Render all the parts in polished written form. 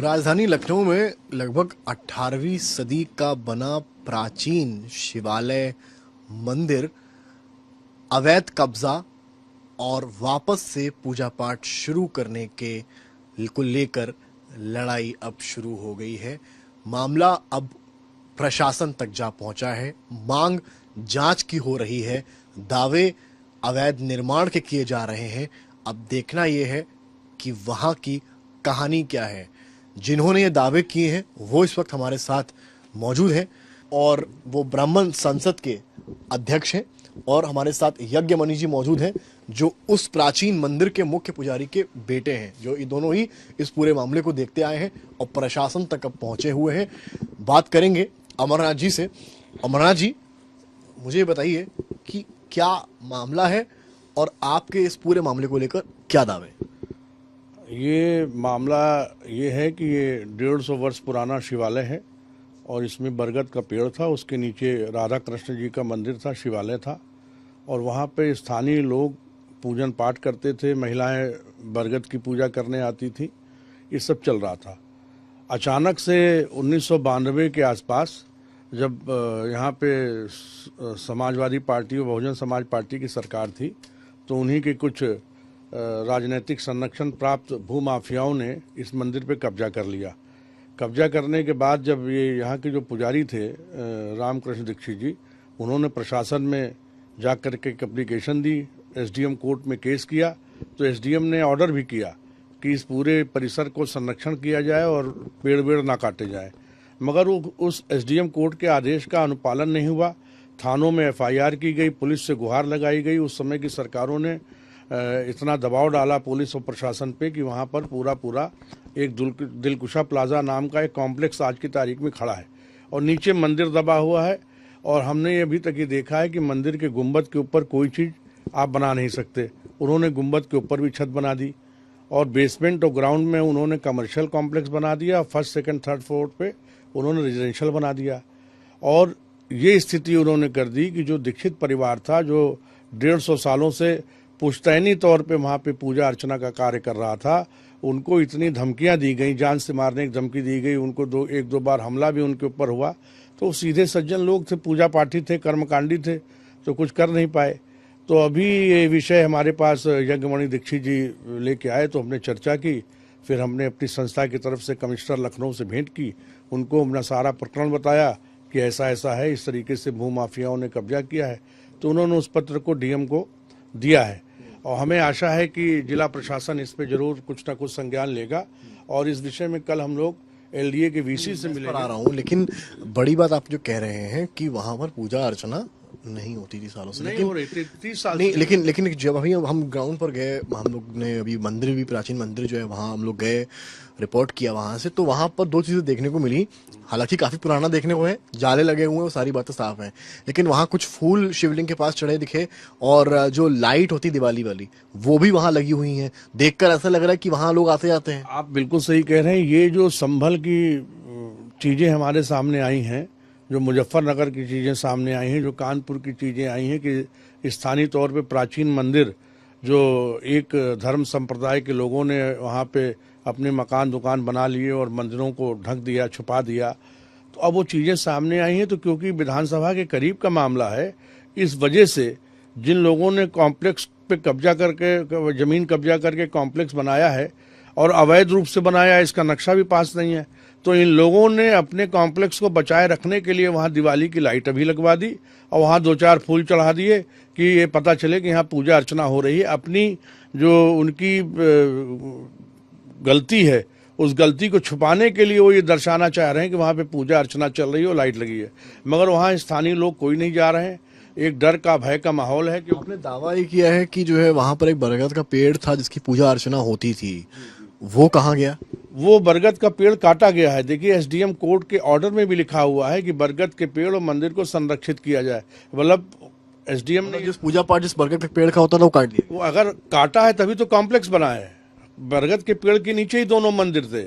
राजधानी लखनऊ में लगभग 18वीं सदी का बना प्राचीन शिवालय मंदिर अवैध कब्जा और वापस से पूजा पाठ शुरू करने के को लेकर लड़ाई अब शुरू हो गई है। मामला अब प्रशासन तक जा पहुंचा है। मांग जांच की हो रही है। दावे अवैध निर्माण के किए जा रहे हैं। अब देखना यह है कि वहां की कहानी क्या है। जिन्होंने ये दावे किए हैं वो इस वक्त हमारे साथ मौजूद हैं और वो ब्राह्मण संसद के अध्यक्ष हैं और हमारे साथ यज्ञमणि जी मौजूद हैं जो उस प्राचीन मंदिर के मुख्य पुजारी के बेटे हैं, जो ये दोनों ही इस पूरे मामले को देखते आए हैं और प्रशासन तक अब पहुंचे हुए हैं। बात करेंगे अमरनाथ जी से। अमरनाथ जी, मुझे बताइए कि क्या मामला है और आपके इस पूरे मामले को लेकर क्या दावे? ये मामला ये है कि ये 150 वर्ष पुराना शिवालय है और इसमें बरगद का पेड़ था, उसके नीचे राधा कृष्ण जी का मंदिर था, शिवालय था और वहाँ पे स्थानीय लोग पूजन पाठ करते थे, महिलाएं बरगद की पूजा करने आती थी। ये सब चल रहा था। अचानक से 1992 के आसपास जब यहाँ पे समाजवादी पार्टी और बहुजन समाज पार्टी की सरकार थी तो उन्हीं के कुछ राजनीतिक संरक्षण प्राप्त भूमाफियाओं ने इस मंदिर पे कब्जा कर लिया। कब्जा करने के बाद जब ये यहाँ के जो पुजारी थे रामकृष्ण दीक्षित जी, उन्होंने प्रशासन में जा कर के एक एप्लीकेशन दी, एसडीएम कोर्ट में केस किया तो एसडीएम ने ऑर्डर भी किया कि इस पूरे परिसर को संरक्षण किया जाए और पेड़ वेड़ ना काटे जाए, मगर उस एसडीएम कोर्ट के आदेश का अनुपालन नहीं हुआ। थानों में एफआईआर की गई, पुलिस से गुहार लगाई गई। उस समय की सरकारों ने इतना दबाव डाला पुलिस और प्रशासन पे कि वहाँ पर पूरा एक दिलकुशा प्लाजा नाम का एक कॉम्प्लेक्स आज की तारीख में खड़ा है और नीचे मंदिर दबा हुआ है। और हमने अभी तक ये देखा है कि मंदिर के गुंबद के ऊपर कोई चीज़ आप बना नहीं सकते। उन्होंने गुंबद के ऊपर भी छत बना दी और बेसमेंट और ग्राउंड में उन्होंने कमर्शियल कॉम्प्लेक्स बना दिया। फर्स्ट सेकंड थर्ड फ्लोर पे उन्होंने रेजिडेंशियल बना दिया और ये स्थिति उन्होंने कर दी कि जो दीक्षित परिवार था, जो 150 सालों से पुश्तैनी तौर पे वहाँ पे पूजा अर्चना का कार्य कर रहा था, उनको इतनी धमकियाँ दी गई, जान से मारने की धमकी दी गई, उनको एक दो बार हमला भी उनके ऊपर हुआ। तो सीधे सज्जन लोग थे, पूजा पाठी थे, कर्मकांडी थे, तो कुछ कर नहीं पाए। तो अभी ये विषय हमारे पास यज्ञमणि दीक्षित जी लेके आए तो हमने चर्चा की। फिर हमने अपनी संस्था की तरफ से कमिश्नर लखनऊ से भेंट की, उनको हमने सारा प्रकरण बताया कि ऐसा ऐसा है, इस तरीके से भूमाफियाओं ने कब्जा किया है। तो उन्होंने उस पत्र को डीएम को दिया है और हमें आशा है कि जिला प्रशासन इस पे जरूर कुछ ना कुछ संज्ञान लेगा और इस विषय में कल हम लोग एलडीए के वीसी से मिलेंगे। आ रहा हूँ, लेकिन बड़ी बात आप जो कह रहे हैं कि वहां पर पूजा अर्चना नहीं होती थी सालों से, नहीं हो रही थी 30 साल नहीं, लेकिन जब अभी हम ग्राउंड पर गए, हम लोग ने अभी मंदिर भी, प्राचीन मंदिर जो है वहाँ हम लोग गए, रिपोर्ट किया वहां से, तो वहां पर दो चीजें देखने को मिली। हालांकि काफी पुराना देखने को है, जाले लगे हुए हैं, वो सारी बातें साफ हैं, लेकिन वहां कुछ फूल शिवलिंग के पास चढ़े दिखे और जो लाइट होती दिवाली वाली वो भी वहां लगी हुई है। देखकर ऐसा लग रहा है कि वहां लोग आते जाते हैं। आप बिल्कुल सही कह रहे हैं। ये जो संभल की चीजें हमारे सामने आई हैं, जो मुजफ्फरनगर की चीजें सामने आई हैं, जो कानपुर की चीजें आई हैं कि स्थानीय तौर पे प्राचीन मंदिर जो एक धर्म संप्रदाय के लोगों ने वहाँ पे अपने मकान दुकान बना लिए और मंदिरों को ढक दिया, छुपा दिया, तो अब वो चीज़ें सामने आई हैं। तो क्योंकि विधानसभा के करीब का मामला है, इस वजह से जिन लोगों ने कॉम्प्लेक्स पे कब्जा करके, ज़मीन कब्जा करके कॉम्प्लेक्स बनाया है और अवैध रूप से बनाया है, इसका नक्शा भी पास नहीं है, तो इन लोगों ने अपने कॉम्प्लेक्स को बचाए रखने के लिए वहाँ दिवाली की लाइट अभी लगवा दी और वहाँ 2-4 फूल चढ़ा दिए कि ये पता चले कि यहाँ पूजा अर्चना हो रही है। अपनी जो उनकी गलती है, उस गलती को छुपाने के लिए वो ये दर्शाना चाह रहे हैं कि वहाँ पे पूजा अर्चना चल रही है और लाइट लगी है, मगर वहाँ स्थानीय लोग कोई नहीं जा रहे हैं। एक डर का, भय का माहौल है कि आपने दावा ये किया है कि जो है वहां पर एक बरगद का पेड़ था जिसकी पूजा अर्चना होती थी, वो कहाँ गया? वो बरगद का पेड़ काटा गया है। देखिए, एसडीएम कोर्ट के ऑर्डर में भी लिखा हुआ है कि बरगद के पेड़ और मंदिर को संरक्षित किया जाए। मतलब एसडीएम ने जिस पूजा पाठ जिस बरगद के पेड़ का होता था वो काट दिया। वो अगर काटा है तभी तो कॉम्प्लेक्स बना है। बरगद के पेड़ के नीचे ही दोनों मंदिर थे,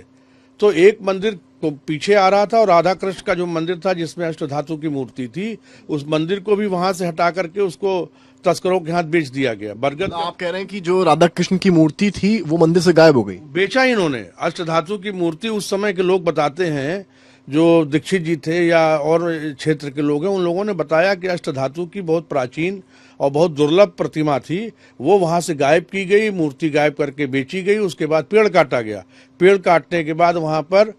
तो एक मंदिर तो पीछे आ रहा था और राधा कृष्ण का जो मंदिर था जिसमें अष्टधातु की मूर्ति थी, उस मंदिर को भी वहां से हटा करके उसको तस्करों के हाथ बेच दिया गया। बरगद तो आप कह रहे हैं कि जो राधा कृष्ण की मूर्ति थी वो मंदिर से गायब हो गई? बेचा इन्होंने। अष्टधातु की मूर्ति उस समय के लोग बताते हैं, जो दीक्षित जी थे या और क्षेत्र के लोग हैं, उन लोगों ने बताया कि अष्टधातु की बहुत प्राचीन और बहुत दुर्लभ प्रतिमा थी, वो वहां से गायब की गई, मूर्ति गायब करके बेची गई। उसके बाद पेड़ काटा गया। पेड़ काटने के बाद वहां पर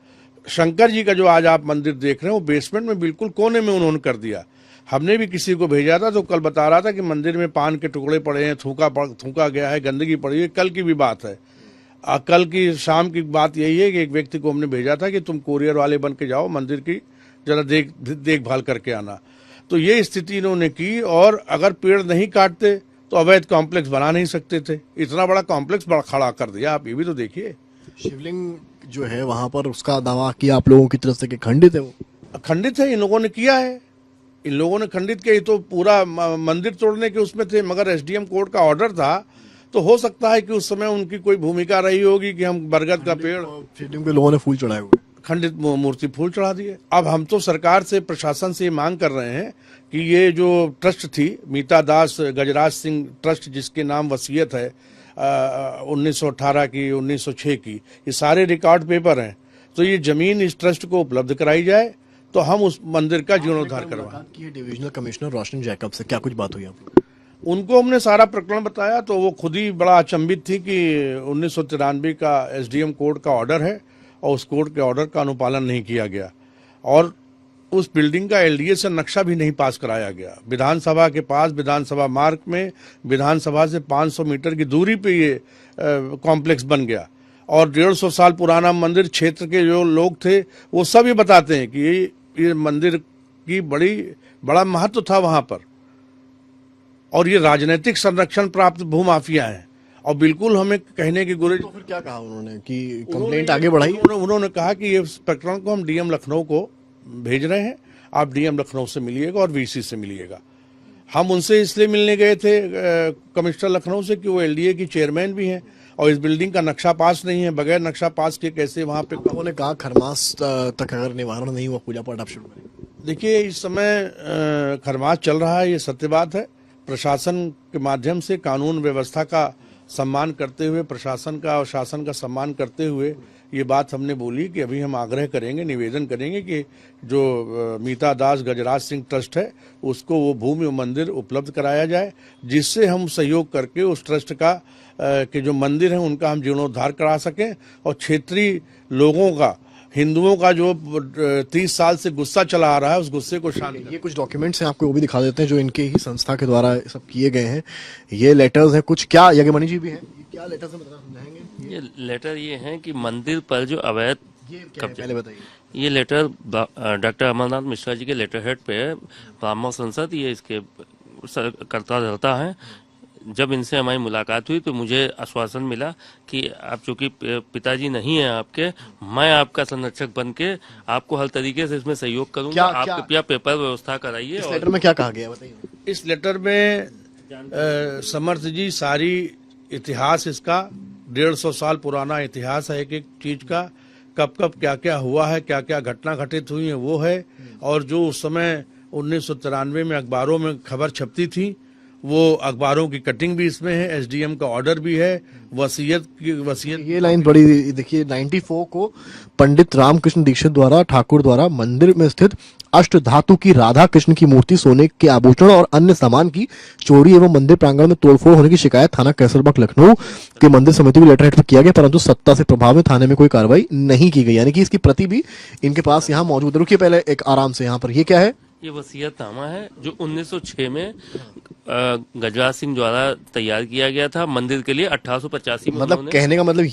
शंकर जी का जो आज आप मंदिर देख रहे हैं, वो बेसमेंट में बिल्कुल कोने में उन्होंने कर दिया। हमने भी किसी को भेजा था, तो कल बता रहा था कि मंदिर में पान के टुकड़े पड़े हैं, थूका गया है, गंदगी पड़ी है। कल की भी बात है, कल की शाम की बात यही है कि एक व्यक्ति को हमने भेजा था कि तुम कोरियर वाले बन के जाओ, मंदिर की जरा देखभाल करके आना। तो ये स्थिति इन्होंने की। और अगर पेड़ नहीं काटते तो अवैध कॉम्प्लेक्स बना नहीं सकते थे। इतना बड़ा कॉम्प्लेक्स बड़ा खड़ा कर दिया। आप ये भी तो देखिए। शिवलिंग जो है वहां पर, उसका दावा किया आप लोगों की तरफ से कि खंडित है वो? खंडित है, इन लोगों ने किया है। इन लोगों ने खंडित किया। ये तो पूरा मंदिर तोड़ने के उसमें थे, मगर एसडीएम कोर्ट का ऑर्डर था, तो हो सकता है कि उस समय उनकी कोई भूमिका रही होगी कि हम बरगद का पेड़, शिवलिंग पे लोगों ने फूल चढ़ाए हुए, खंडित मूर्ति फूल चढ़ा दिए। अब हम तो सरकार से, प्रशासन से मांग कर रहे हैं कि ये जो ट्रस्ट थी मीता दास गजराज सिंह ट्रस्ट, जिसके नाम वसीयत है 1918 की, 1906 की, ये सारे रिकॉर्ड पेपर हैं, तो ये जमीन इस ट्रस्ट को उपलब्ध कराई जाए तो हम उस मंदिर का जीर्णोद्धार करवाएं। डिविजनल कमिश्नर रोशन जैकब से क्या कुछ बात हुई आप? उनको हमने सारा प्रकरण बताया, तो वो खुद ही बड़ा अचंभित थी कि 1993 का एसडीएम कोर्ट का ऑर्डर है और उस कोर्ट के ऑर्डर का अनुपालन नहीं किया गया, और उस बिल्डिंग का एलडीए से नक्शा भी नहीं पास कराया गया। विधानसभा के पास, विधानसभा मार्ग में, विधानसभा से 500 मीटर की दूरी पे ये कॉम्प्लेक्स बन गया। और 150 साल पुराना मंदिर, क्षेत्र के जो लोग थे वो सब ये बताते हैं कि ये मंदिर की बड़ा महत्व था वहां पर, और ये राजनीतिक संरक्षण प्राप्त भूमाफिया हैं। और बिल्कुल हमें कहने की गुरेज। तो फिर क्या कहा उन्होंने कि कंप्लेंट आगे बढ़ाई? उन्होंने कहा कि ये प्रकरण को हम डीएम लखनऊ को भेज रहे हैं, आप डीएम लखनऊ से मिलिएगा और वीसी से मिलिएगा। हम उनसे इसलिए मिलने गए थे कमिश्नर लखनऊ से कि वो एलडीए की चेयरमैन भी हैं, और इस बिल्डिंग का नक्शा पास नहीं है। बगैर नक्शा पास के कैसे वहां पे? लोगों ने कहा खरमास तक अगर निवारण नहीं हुआ, पूजा पाठ आप शुरू करें। देखिए, इस समय खरमास चल रहा है, ये सत्य बात है। प्रशासन के माध्यम से कानून व्यवस्था का सम्मान करते हुए, प्रशासन का और शासन का सम्मान करते हुए ये बात हमने बोली कि अभी हम आग्रह करेंगे, निवेदन करेंगे कि जो मीता दास गजराज सिंह ट्रस्ट है उसको वो भूमि मंदिर उपलब्ध कराया जाए, जिससे हम सहयोग करके उस ट्रस्ट का के जो मंदिर हैं उनका हम जीर्णोद्धार करा सकें, और क्षेत्रीय लोगों का, हिंदुओं का जो 30 साल से गुस्सा चला आ रहा है, उस गुस्से को शांत। ये कुछ डॉक्यूमेंट्स हैं, आपको वो भी दिखा देते हैं जो इनके ही संस्था के द्वारा सब किए गए हैं। ये लेटर्स हैं कुछ, क्या यज्ञमणि जी भी हैं, ये क्या लेटर्स हैं बता समझाएंगे? ये लेटर ये हैं कि मंदिर पर जो अवैध पहले बताइए। ये लेटर डॉक्टर अमरनाथ मिश्रा जी के लेटर हेड पे है, ब्राह्मण संसद ये इसके करता रहता है। जब इनसे हमारी मुलाकात हुई तो मुझे आश्वासन मिला कि आप चूंकि पिताजी नहीं हैं आपके, मैं आपका संरक्षक बन के आपको हर तरीके से इसमें सहयोग करूंगा। आप कृपया पेपर व्यवस्था कराइए। इस लेटर में क्या कहा गया बताइए? इस लेटर में समर्थ जी सारी इतिहास, इसका 150 साल पुराना इतिहास है, एक एक चीज का, कब कब क्या क्या हुआ है, क्या क्या घटना घटित हुई है वो है। और जो उस समय 1993 में अखबारों में खबर छपती थी, वो अखबारों की कटिंग भी इसमें है, एसडीएम का ऑर्डर भी है, वसीयत। ये लाइन बड़ी देखिए, 94 को पंडित रामकृष्ण दीक्षित द्वारा ठाकुर द्वारा मंदिर में स्थित अष्ट धातु की राधा कृष्ण की मूर्ति, सोने के आभूषण और अन्य सामान की चोरी एवं मंदिर प्रांगण में तोड़फोड़ होने की शिकायत थाना कैसरबाग लखनऊ के मंदिर समिति को लेटर हेड पर किया गया, परंतु सत्ता से प्रभाव में थाने में कोई कार्रवाई नहीं की गई। यानी कि इसकी प्रति भी इनके पास यहाँ मौजूद है। रुकिए पहले एक आराम से, यहाँ पर ये क्या है? ये वसीयतनामा है जो 1906 में गजराज सिंह द्वारा तैयार किया गया था मंदिर के लिए। 1885 में, मतलब कहने का मतलब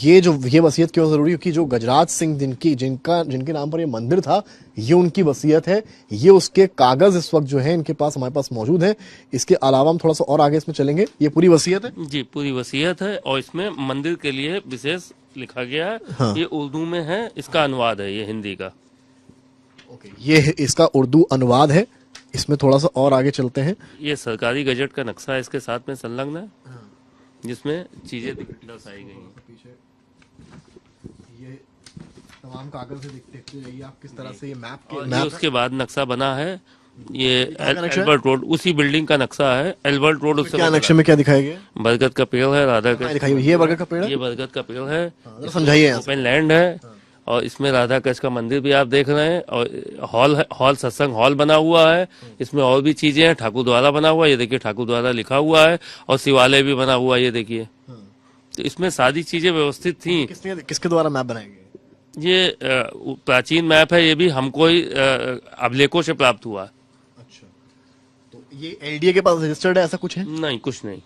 ये वसीयत क्यों जरूरी है? क्योंकि जो गजराज सिंह जिनके नाम पर ये मंदिर था, ये उनकी वसीयत है। ये उसके कागज इस वक्त जो है इनके पास, हमारे पास मौजूद है। इसके अलावा हम थोड़ा सा और आगे इसमें चलेंगे। ये पूरी वसीयत है जी, पूरी वसीयत है, और इसमें मंदिर के लिए विशेष लिखा गया है। हाँ। ये उर्दू में है, इसका अनुवाद है ये हिंदी का। ये इसका उर्दू अनुवाद है। इसमें थोड़ा सा और आगे चलते हैं। ये सरकारी गजट का नक्शा इसके साथ में संलग्न है, जिसमें चीजें दर्शाई गई हैं। ये तमाम कागज से देखते रहिए आप किस तरह से ये मैप उसके बाद नक्शा बना है ये कहाँ का नक्शा है? एल्बर्ट रोड, उसी बिल्डिंग का नक्शा है। एल्बर्ट रोड उससे क्या नक्शे में क्या दिखाया गया है? बरगद का पेड़ है, राधा कहाँ कृष्ण, दिखाइए, ये बरगद का पेड़ है? ये बरगद का पेड़ है। जरा समझाइए यहाँ से। ओपन लैंड है और इसमें राधा कृष्ण का मंदिर भी आप देख रहे हैं, और हॉल सत्संग हॉल बना हुआ है। इसमें और भी चीजें हैं, ठाकुर द्वारा बना हुआ है, ये देखिए ठाकुर द्वारा लिखा हुआ है, और शिवालय भी बना हुआ है, ये देखिए। तो इसमें सारी चीजें व्यवस्थित थी। किसके द्वारा मैप बनाए गए? ये प्राचीन मैप है, ये भी हमको ही अभिलेखों से प्राप्त हुआ। अच्छा, तो ये एलडीए के पास रजिस्टर्ड है, ऐसा कुछ है? नहीं, कुछ नहीं।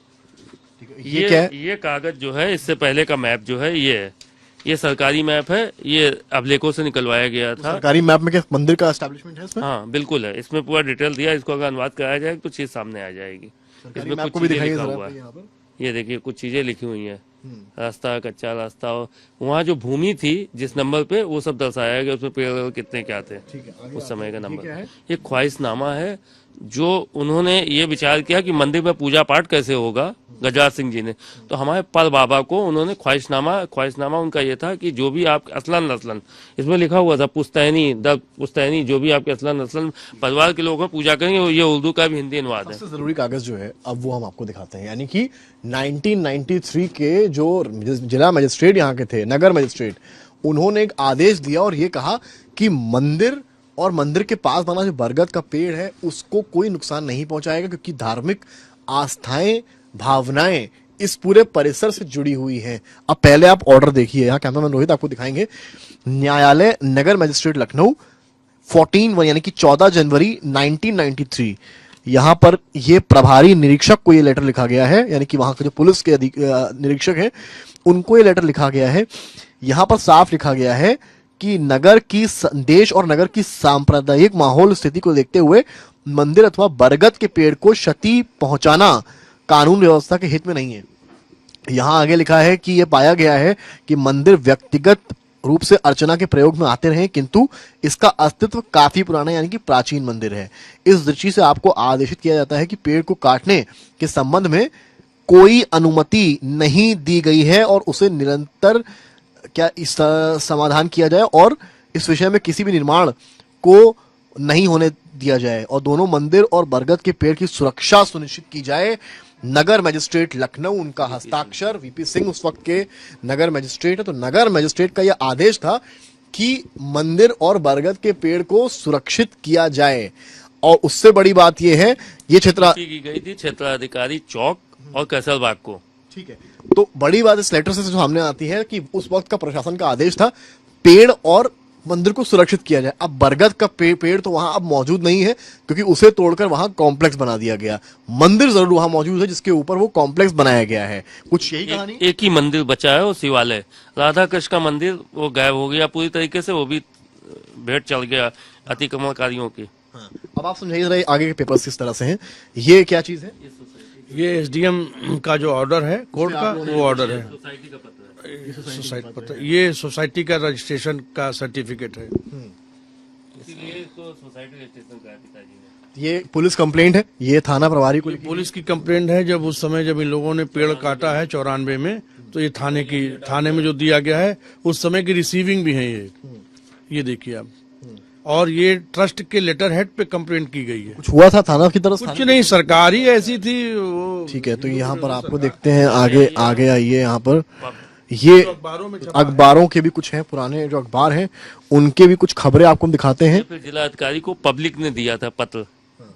ठीक है, ये क्या है? ये कागज जो है, इससे पहले का मैप जो है, ये है। ये सरकारी मैप है, ये अभिलेखों से निकलवाया गया था। सरकारी मैप में क्या मंदिर का एस्टेब्लिशमेंट है इसमें? हाँ बिल्कुल है, इसमें पूरा डिटेल दिया है। इसको अगर अनुवाद कराया जाए तो चीज सामने आ जाएगी। सरकारी इसमें मैप कुछ को भी चीजें दिखाइए लिखा जरा हुआ पे है, यहाँ पर। ये देखिए कुछ चीजें लिखी हुई हैं। रास्ता, कच्चा रास्ता, और वहाँ जो भूमि थी जिस नंबर पे, वो सब दर्शाया गया, उसमें पेड़ कितने क्या थे ठीक है, आगे उस समय का क्या नंबर। है? ये ख्वाहिशनामा है, जो उन्होंने ये विचार किया कि मंदिर में पूजा पाठ कैसे होगा, गजराज सिंह जी ने। तो हमारे पर बाबा को उन्होंने ख्वाहिशनामा उनका ये था कि जो भी आप असलन नस्लन, इसमें लिखा हुआ था पुश्तैनी दर पुश्तैनी, जो भी आपके असलन नस्लन परिवार के लोग हैं पूजा करेंगे। ये उर्दू का भी हिंदी अनुवाद है। सबसे जरूरी कागज जो है अब वो हम आपको दिखाते हैं, यानी कि 1993 के जो जिला मजिस्ट्रेट यहाँ के थे, नगर मजिस्ट्रेट, उन्होंने एक आदेश दिया और ये कहा कि मंदिर और मंदिर के पास बना जो बरगद का पेड़ है उसको कोई नुकसान नहीं पहुंचाएगा, क्योंकि धार्मिक आस्थाएं, भावनाएं इस पूरे परिसर से जुड़ी हुई हैं। अब पहले आप ऑर्डर देखिए, यहाँ कैमरामैन रोहित आपको दिखाएंगे। न्यायालय नगर मजिस्ट्रेट लखनऊ 14 यानी कि 14 जनवरी 1993, यहाँ पर ये प्रभारी निरीक्षक को ये लेटर लिखा गया है, यानी कि वहां के जो पुलिस के निरीक्षक हैं उनको ये लेटर लिखा गया है। यहाँ पर साफ लिखा गया है कि नगर की देश और नगर की सांप्रदायिक माहौल स्थिति को देखते हुए मंदिर अथवा बरगद के पेड़ को क्षति पहुंचाना कानून व्यवस्था के हित में नहीं है। यहाँ आगे लिखा है कि यह पाया गया है कि मंदिर व्यक्तिगत रूप से अर्चना के प्रयोग में आते रहे, किंतु इसका अस्तित्व काफी पुराना यानी कि प्राचीन मंदिर है। इस दृष्टि से आपको आदेशित किया जाता है कि पेड़ को काटने के संबंध में कोई अनुमति नहीं दी गई है और उसे निरंतर इस समाधान किया जाए और इस विषय में किसी भी निर्माण को नहीं होने दिया जाए और दोनों मंदिर और बरगद के पेड़ की सुरक्षा सुनिश्चित की जाए। नगर मजिस्ट्रेट लखनऊ, उनका हस्ताक्षर, वीपी सिंह उस वक्त के नगर मजिस्ट्रेट है। तो नगर मजिस्ट्रेट का यह आदेश था कि मंदिर और बरगद के पेड़ को सुरक्षित किया जाए। और उससे बड़ी बात यह है, ये की गई थी क्षेत्राधिकारी चौक और कैसलबाग को। ठीक है, तो बड़ी बात इस लेटर से जो सामने आती है कि उस वक्त का प्रशासन का आदेश था पेड़ और मंदिर को सुरक्षित किया जाए। अब बरगद का पेड़ तो वहां अब मौजूद नहीं है, क्योंकि उसे तोड़कर वहां कॉम्प्लेक्स बना दिया गया। मंदिर जरूर वहां मौजूद है जिसके ऊपर वो कॉम्प्लेक्स बनाया गया है। कुछ यही कहानी। एक ही मंदिर बचा है, वो शिवालय। राधा कृष्ण का मंदिर वो गायब हो गया पूरी तरीके से, वो भी भेंट चल गया अतिक्रमणकारियों की। हाँ, अब आप समझाइए जरा आगे के पेपर्स किस तरह से हैं, ये क्या चीज है? ये एसडीएम का जो ऑर्डर है कोर्ट का, वो ऑर्डर है। सोसाइटी का पत्र सोसाइटी पत्र, ये सोसाइटी का रजिस्ट्रेशन का सर्टिफिकेट है। इसीलिए इसको सोसाइटी रजिस्ट्रेशन कराया पिताजी ने। ये पुलिस कंप्लेंट है, ये थाना प्रभारी को लिखी। पुलिस की कंप्लेंट है। जब उस समय जब इन लोगों ने पेड़ काटा है 94 में, तो ये थाने में जो दिया गया है उस समय की रिसीविंग भी है ये देखिए आप। और ये ट्रस्ट के लेटर हेड पे कंप्लेंट की गई है। कुछ हुआ था थाना की तरफ से? कुछ नहीं, सरकार ही ऐसी थी वो। ठीक है, तो यहाँ पर आपको देखते हैं, आगे आइए। यहाँ पर ये अखबारों के भी कुछ हैं, पुराने जो अखबार हैं उनके भी कुछ खबरें आपको हम दिखाते हैं। फिर जिला अधिकारी को पब्लिक ने दिया था पत्र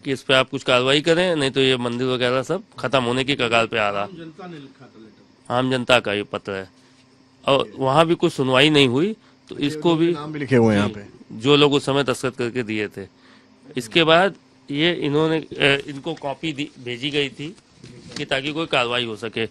कि इस पे आप कुछ कार्रवाई करें, नहीं तो ये मंदिर वगैरह सब खत्म होने की कगार पे आ रहा। आम जनता का ये पत्र है और वहाँ भी कुछ सुनवाई नहीं हुई, तो इसको भी नाम भी लिखे हुए हैं यहाँ पे, जो लोग उस समय दस्तखत करके दिए थे। इसके बाद ये इनको कॉपी भेजी गई थी कि ताकि कोई कार्रवाई हो सके।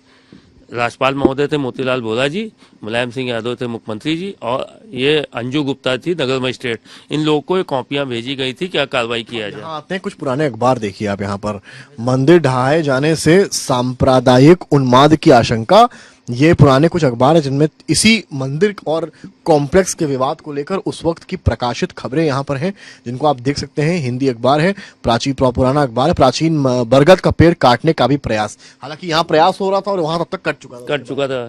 राज्यपाल महोदय थे मोतीलाल वोरा जी, मुलायम सिंह यादव थे मुख्यमंत्री जी, और ये अंजू गुप्ता थी नगर मजिस्ट्रेट। इन लोगों को ये कॉपियां भेजी गई थी क्या कार्रवाई किया जाए। आते हैं कुछ पुराने अखबार देखिए आप। यहाँ पर मंदिर ढहाए जाने से सांप्रदायिक उन्माद की आशंका, ये पुराने कुछ अखबार है जिनमें इसी मंदिर और कॉम्प्लेक्स के विवाद को लेकर उस वक्त की प्रकाशित खबरें यहाँ पर हैं, जिनको आप देख सकते हैं। हिंदी अखबार है, पुराना अखबार है। प्राचीन बरगद का पेड़ काटने का भी प्रयास, हालांकि यहाँ प्रयास हो रहा था और वहां तब तक कट चुका था।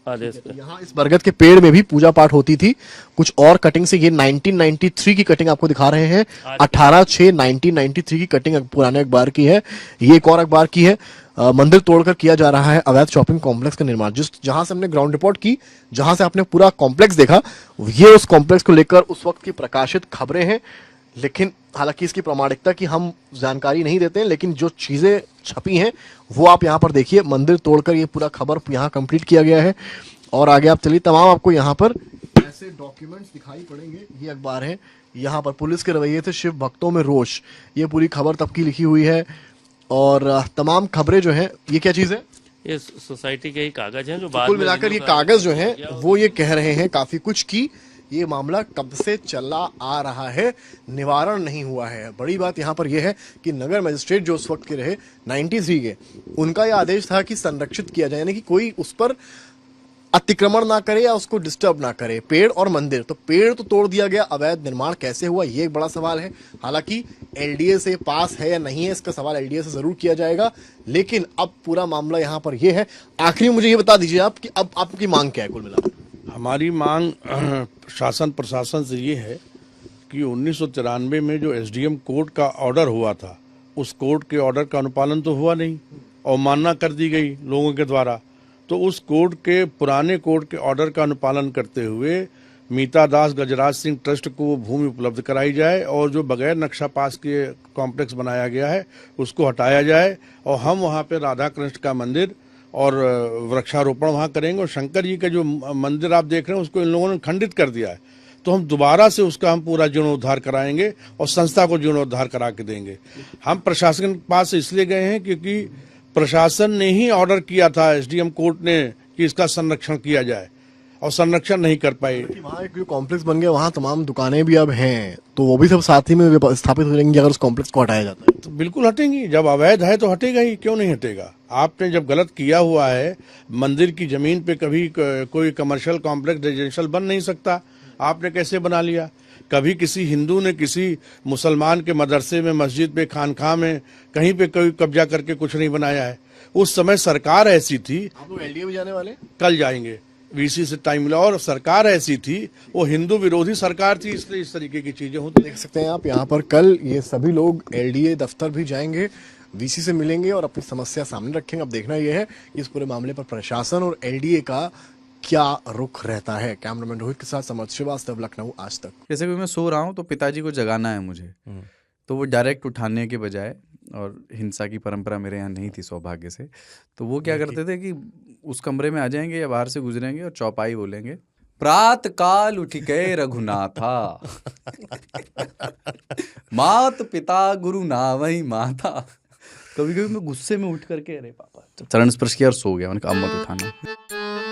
आदेश पे। यहाँ इस बरगद के पेड़ में भी पूजा पाठ होती थी कुछ और कटिंग से। ये 1993 की कटिंग आपको दिखा रहे हैं, 18/6/1993 की कटिंग पुराने अखबार की है। ये एक और अखबार की है। मंदिर तोड़कर किया जा रहा है अवैध शॉपिंग कॉम्प्लेक्स का निर्माण। जिस जहां से हमने ग्राउंड रिपोर्ट की, जहां से आपने पूरा कॉम्प्लेक्स देखा, ये उस कॉम्प्लेक्स को लेकर उस वक्त की प्रकाशित खबरें हैं। लेकिन हालांकि इसकी प्रामाणिकता की हम जानकारी नहीं देते हैं, लेकिन जो चीजें छपी हैं वो आप यहाँ पर देखिए। मंदिर तोड़कर ये पूरा खबर यहाँ कंप्लीट किया गया है। और आगे आप चलिए, तमाम आपको यहाँ पर ऐसे डॉक्यूमेंट्स दिखाई पड़ेंगे। ये अखबार है, यहाँ पर पुलिस के रवैये से शिव भक्तों में रोष, ये पूरी खबर तब की लिखी हुई है। और तमाम खबरें जो हैं, ये क्या चीज़ है? ये सोसाइटी के ही कागज हैं जो बाद कुल में मिलाकर ये कागज जो हैं वो ये कह रहे हैं काफी कुछ की ये मामला कब से चला आ रहा है, निवारण नहीं हुआ है। बड़ी बात यहाँ पर यह है कि नगर मजिस्ट्रेट जो उस वक्त के रहे 93 के, उनका यह आदेश था कि संरक्षित किया जाए, यानी कि कोई उस पर अतिक्रमण ना करे या उसको डिस्टर्ब ना करे। पेड़ और मंदिर, तो पेड़ तो तोड़ दिया गया, अवैध निर्माण कैसे हुआ ये एक बड़ा सवाल है। हालांकि एलडीए से पास है या नहीं है, इसका सवाल एलडीए से जरूर किया जाएगा। लेकिन अब पूरा मामला यहाँ पर यह है। आखिरी मुझे ये बता दीजिए आप कि अब आपकी मांग क्या है कुल मिलाकर? हमारी मांग शासन प्रशासन से ये है कि 1993 में जो एसडीएम कोर्ट का ऑर्डर हुआ था, उस कोर्ट के ऑर्डर का अनुपालन तो हुआ नहीं और मानना कर दी गई लोगों के द्वारा। तो उस कोर्ट के पुराने कोर्ट के ऑर्डर का अनुपालन करते हुए मीता दास गजराज सिंह ट्रस्ट को वो भूमि उपलब्ध कराई जाए और जो बगैर नक्शा पास के कॉम्प्लेक्स बनाया गया है उसको हटाया जाए और हम वहाँ पे राधा कृष्ण का मंदिर और वृक्षारोपण वहाँ करेंगे। और शंकर जी का जो मंदिर आप देख रहे हैं उसको इन लोगों ने खंडित कर दिया है, तो हम दोबारा से उसका हम पूरा जीर्णोद्धार कराएंगे और संस्था को जीर्णोद्धार करा के देंगे। हम प्रशासन के पास इसलिए गए हैं क्योंकि प्रशासन ने ही ऑर्डर किया था एसडीएम कोर्ट ने कि इसका संरक्षण किया जाए और संरक्षण नहीं कर पाए। वहाँ एक जो कॉम्प्लेक्स बन गया, वहाँ तमाम दुकानें भी अब हैं, तो वो भी सब साथ ही में स्थापित हो जाएंगी अगर उस कॉम्प्लेक्स को हटाया जाता है। तो बिल्कुल हटेंगी, जब अवैध है तो हटेगा ही, क्यों नहीं हटेगा। आपने जब गलत किया हुआ है, मंदिर की जमीन पे कभी कोई कमर्शियल कॉम्प्लेक्स रेजिडेंशियल बन नहीं सकता, आपने कैसे बना लिया। कभी किसी हिंदू ने किसी मुसलमान के मदरसे में, मस्जिद पे, खानखा में कहीं पे कोई कब्जा करके कुछ नहीं बनाया है। उस समय सरकार ऐसी थी। आप लोग एलडीए में जाने वाले? कल जाएंगे, वीसी से टाइम मिला। और सरकार ऐसी थी, वो हिंदू विरोधी सरकार थी, इसलिए इस तरीके की चीजें होती। देख सकते हैं आप यहाँ पर कल ये सभी लोग एलडीए दफ्तर भी जाएंगे, वीसी से मिलेंगे और अपनी समस्या सामने रखेंगे। अब देखना यह है कि इस पूरे मामले पर प्रशासन और एलडीए का क्या रुख रहता है। कैमरामैन रोहित के साथ समर्थ श्रीवास्तव, लखनऊ आज तक। जैसे कि मैं सो रहा हूँ तो पिताजी को जगाना है मुझे, तो वो डायरेक्ट उठाने के बजाय, और हिंसा की परंपरा मेरे यहाँ नहीं थी सौभाग्य से, तो वो क्या करते थे कि उस कमरे में आ जाएंगे या बाहर से गुजरेंगे और चौपाई बोलेंगे, प्रात काल उठ गए रघुनाथा मात पिता गुरु नावई माता। कभी कभी मैं गुस्से में उठ करके, अरे पापा, चरण स्पर्श किया और सो गया। मैंने कहा अब मत उठाना।